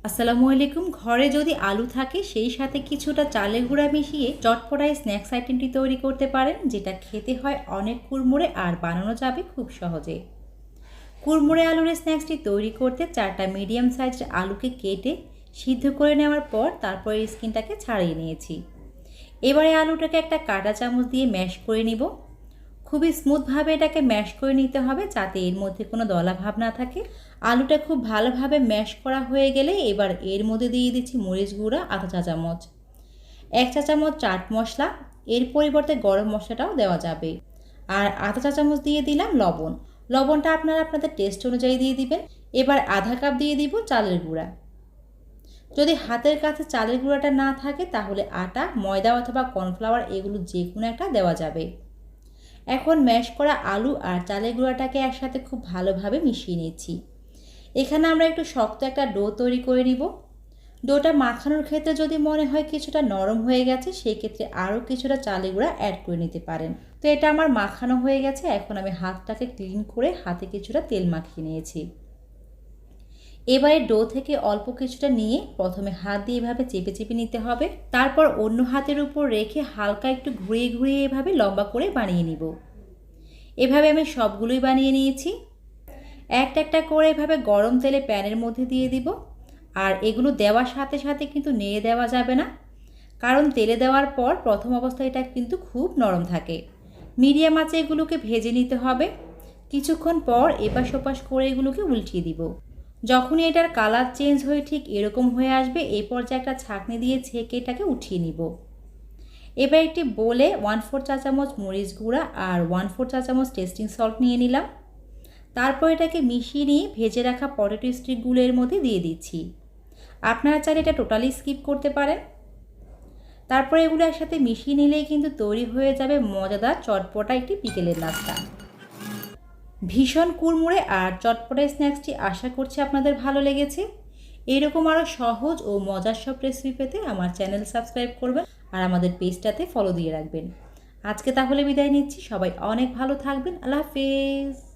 আসসালামু আলাইকুম। ঘরে যদি আলু থাকে সেই সাথে কিছুটা চালের গুঁড়া মিশিয়ে চটপটায় স্ন্যাক্স আইটেমটি তৈরি করতে পারেন, যেটা খেতে হয় অনেক কুড়মুড়ে আর বানানো যাবে খুব সহজে। কুড়মুড়ে আলুর স্ন্যাক্সটি তৈরি করতে 4টা মিডিয়াম সাইজের আলুকে কেটে সিদ্ধ করে নেওয়ার পর তারপরে স্কিনটাকে ছাড়িয়ে নিয়েছি। এবারে আলুটাকে একটা কাঁটা চামচ দিয়ে ম্যাশ করে নিব। খুবই স্মুথভাবে এটাকে ম্যাশ করে নিতে হবে যাতে এর মধ্যে কোনো দলা ভাব না থাকে। আলুটা খুব ভালোভাবে ম্যাশ করা হয়ে গেলে এবার এর মধ্যে দিয়ে দিচ্ছি মরিচ গুঁড়া আধা চা চামচ, 1 চা চামচ চাট মশলা, এর পরিবর্তে গরম মশলাটাও দেওয়া যাবে, আর আধা চা চামচ দিয়ে দিলাম লবণ। লবণটা আপনারা আপনাদের টেস্ট অনুযায়ী দিয়ে দিবেন। এবার আধা কাপ দিয়ে দিব চালের গুঁড়া। যদি হাতের কাছে চালের গুঁড়াটা না থাকে তাহলে আটা, ময়দা অথবা কর্নফ্লাওয়ার এগুলো যে কোনো একটা দেওয়া যাবে। এখন ম্যাশ করা আলু আর চালের গুঁড়াটাকে একসাথে খুব ভালোভাবে মিশিয়ে নিচ্ছি। এখানে আমরা একটু শক্ত একটা ডো তৈরি করে নিব। ডোটা মাখানোর ক্ষেত্রে যদি মনে হয় কিছুটা নরম হয়ে গেছে, সেই ক্ষেত্রে আরও কিছুটা চালের গুঁড়া অ্যাড করে নিতে পারেন। তো এটা আমার মাখানো হয়ে গেছে। এখন আমি হাতটাকে ক্লিন করে হাতে কিছুটা তেল মাখিয়ে নিয়েছি। এবারে ডো থেকে অল্প কিছুটা নিয়ে প্রথমে হাত দিয়ে এভাবে চেপে চেপে নিতে হবে। তারপর অন্য হাতের উপর রেখে হালকা একটু ঘুরিয়ে ঘুরিয়ে এভাবে লম্বা করে বানিয়ে নিব। এভাবে আমি সবগুলোই বানিয়ে নিয়েছি। একটা একটা করে এভাবে গরম তেলে প্যানের মধ্যে দিয়ে দিব। আর এগুলো দেওয়ার সাথে সাথে কিন্তু নেড়ে দেওয়া যাবে না, কারণ তেলে দেওয়ার পর প্রথম অবস্থায় এটা কিন্তু খুব নরম থাকে। মিডিয়াম আঁচে এগুলোকে ভেজে নিতে হবে। কিছুক্ষণ পর এপাশ ওপাশ করে এগুলোকে উল্টিয়ে দিব। যখনই এটার কালার চেঞ্জ হয়ে ঠিক এরকম হয়ে আসবে, এই পর্যায়ে একটা ছাঁকনি দিয়ে ছেঁকে এটাকে উঠিয়ে নিব। এবার একটি বোলে 1/4 চা চামচ মরিচ গুঁড়া আর 1/4 চা চামচ টেস্টিং সল্ট নিয়ে নিলাম। তারপর এটাকে মিশিয়ে নিয়ে ভেজে রাখা পটেটো স্টিকগুলো এর মধ্যে দিয়ে দিচ্ছি। আপনারা চাইলে এটা টোটালি স্কিপ করতে পারেন। তারপর এগুলো একসাথে মিশিয়ে নিলেই কিন্তু তৈরি হয়ে যাবে মজাদার চটপটা একটি বিকেলের নাস্তা। ভীষণ কুড়মুড়ে আর চটপটা স্ন্যাক্সটি আশা করছি আপনাদের ভালো লেগেছে। এরকম আরও সহজ ও মজার সব রেসিপি পেতে আমার চ্যানেল সাবস্ক্রাইব করবেন আর আমাদের পেজটাতে ফলো দিয়ে রাখবেন। আজকে তাহলে বিদায় নিচ্ছি। সবাই অনেক ভালো থাকবেন। আল্লাহ হাফেজ।